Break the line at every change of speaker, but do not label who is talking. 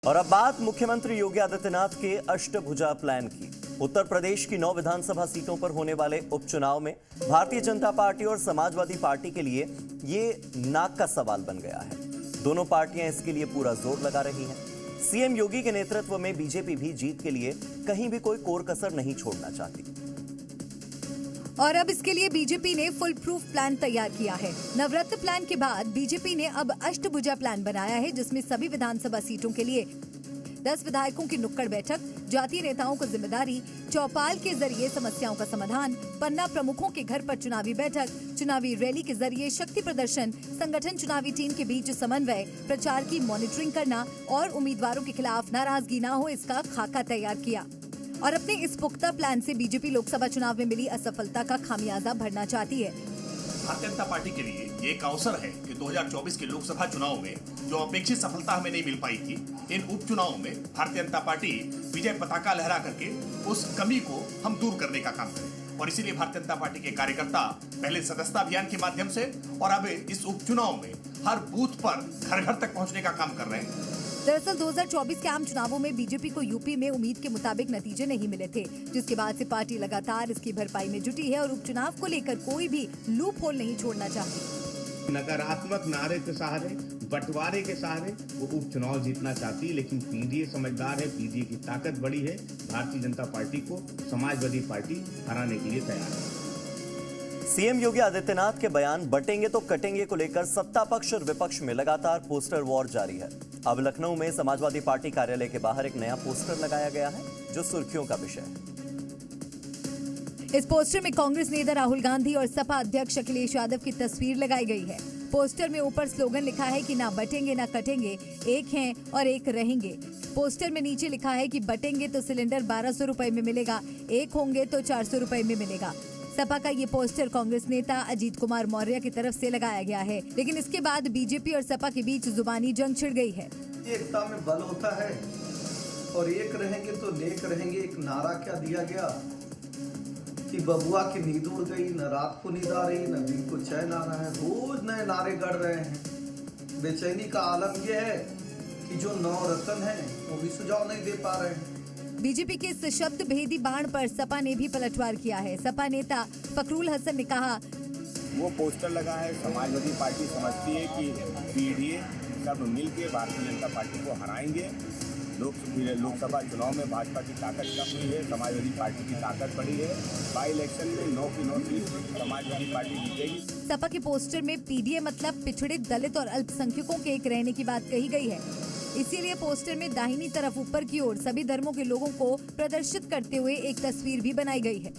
और अब बात मुख्यमंत्री योगी आदित्यनाथ के अष्टभुजा प्लान की। उत्तर प्रदेश की 9 विधानसभा सीटों पर होने वाले उपचुनाव में भारतीय जनता पार्टी और समाजवादी पार्टी के लिए ये नाक का सवाल बन गया है। दोनों पार्टियां इसके लिए पूरा जोर लगा रही हैं। सीएम योगी के नेतृत्व में बीजेपी भी जीत के लिए कहीं भी कोई कोर कसर नहीं छोड़ना चाहती।
और अब इसके लिए बीजेपी ने फुल प्रूफ प्लान तैयार किया है। नवरत्न प्लान के बाद बीजेपी ने अब अष्टभुजा प्लान बनाया है, जिसमें सभी विधानसभा सीटों के लिए 10 विधायकों की नुक्कड़ बैठक, जातीय नेताओं को जिम्मेदारी, चौपाल के जरिए समस्याओं का समाधान, पन्ना प्रमुखों के घर पर चुनावी बैठक, चुनावी रैली के जरिए शक्ति प्रदर्शन, संगठन चुनावी टीम के बीच समन्वय, प्रचार की मॉनिटरिंग करना और उम्मीदवारों के खिलाफ नाराजगी न हो, इसका खाका तैयार किया। और अपने इस पुख्ता प्लान से बीजेपी लोकसभा चुनाव में मिली असफलता का खामियाजा भरना चाहती है।
भारतीय जनता पार्टी के लिए ये एक अवसर है कि 2024 के लोकसभा चुनाव में जो अपेक्षित सफलता हमें नहीं मिल पाई थी, इन उपचुनावों में भारतीय जनता पार्टी विजय पताका लहरा करके उस कमी को हम दूर करने का काम करें। और इसीलिए भारतीय जनता पार्टी के कार्यकर्ता पहले सदस्यता अभियान के माध्यम से और अब इस उपचुनाव में हर बूथ पर घर घर तक पहुंचने का काम कर रहे हैं।
दरअसल 2024 के आम चुनावों में बीजेपी को यूपी में उम्मीद के मुताबिक नतीजे नहीं मिले थे, जिसके बाद से पार्टी लगातार इसकी भरपाई में जुटी है और उपचुनाव को लेकर कोई भी लूप होल नहीं छोड़ना चाहती।
नकारात्मक नारे के सहारे, बंटवारे के सहारे वो उपचुनाव जीतना चाहती है, लेकिन पीडीए समझदार है, पीडीए की ताकत बड़ी है। भारतीय जनता पार्टी को समाजवादी पार्टी हराने के लिए तैयार है।
सीएम योगी आदित्यनाथ के बयान बटेंगे तो कटेंगे को लेकर सत्ता पक्ष और विपक्ष में लगातार पोस्टर वॉर जारी है। अब लखनऊ में समाजवादी पार्टी कार्यालय के बाहर एक नया पोस्टर लगाया गया है, जो सुर्खियों का विषय है।
इस पोस्टर में कांग्रेस नेता राहुल गांधी और सपा अध्यक्ष अखिलेश यादव की तस्वीर लगाई गई है। पोस्टर में ऊपर स्लोगन लिखा है कि ना बटेंगे ना कटेंगे, एक हैं और एक रहेंगे। पोस्टर में नीचे लिखा है कि बटेंगे तो सिलेंडर 1200 रुपए में मिलेगा, एक होंगे तो 400 रुपए में मिलेगा। सपा का ये पोस्टर कांग्रेस नेता अजीत कुमार मौर्य की तरफ से लगाया गया है, लेकिन इसके बाद बीजेपी और सपा के बीच जुबानी जंग छिड़ गई है।
एकता में बल होता है और एक रहेंगे तो नेक रहेंगे। एक नारा क्या दिया गया कि बबुआ की नींद उड़ गई, न रात को नींद आ रही, न दिन को चैन आ रहा है। रोज नए नारे गढ़ रहे हैं। बेचैनी का आलम यह है कि जो नवरत्न है वो भी सुझाव नहीं दे पा रहे हैं।
बीजेपी के इस शब्द भेदी बाण पर सपा ने भी पलटवार किया है। सपा नेता फखरुल हसन ने कहा,
वो पोस्टर लगा है, समाजवादी पार्टी समझती है कि पीडीए सब मिलके भारतीय जनता पार्टी को हराएंगे। लोकसभा चुनाव में भाजपा की ताकत कम हुई है, समाजवादी पार्टी की ताकत बढ़ी है। बाई इलेक्शन में 9 की 9 सीट समाजवादी पार्टी जीतेगी।
सपा के पोस्टर में पीडीए मतलब पिछड़े, दलित और अल्पसंख्यकों के एक रहने की बात कही गई है। इसीलिए पोस्टर में दाहिनी तरफ ऊपर की ओर सभी धर्मों के लोगों को प्रदर्शित करते हुए एक तस्वीर भी बनाई गई है।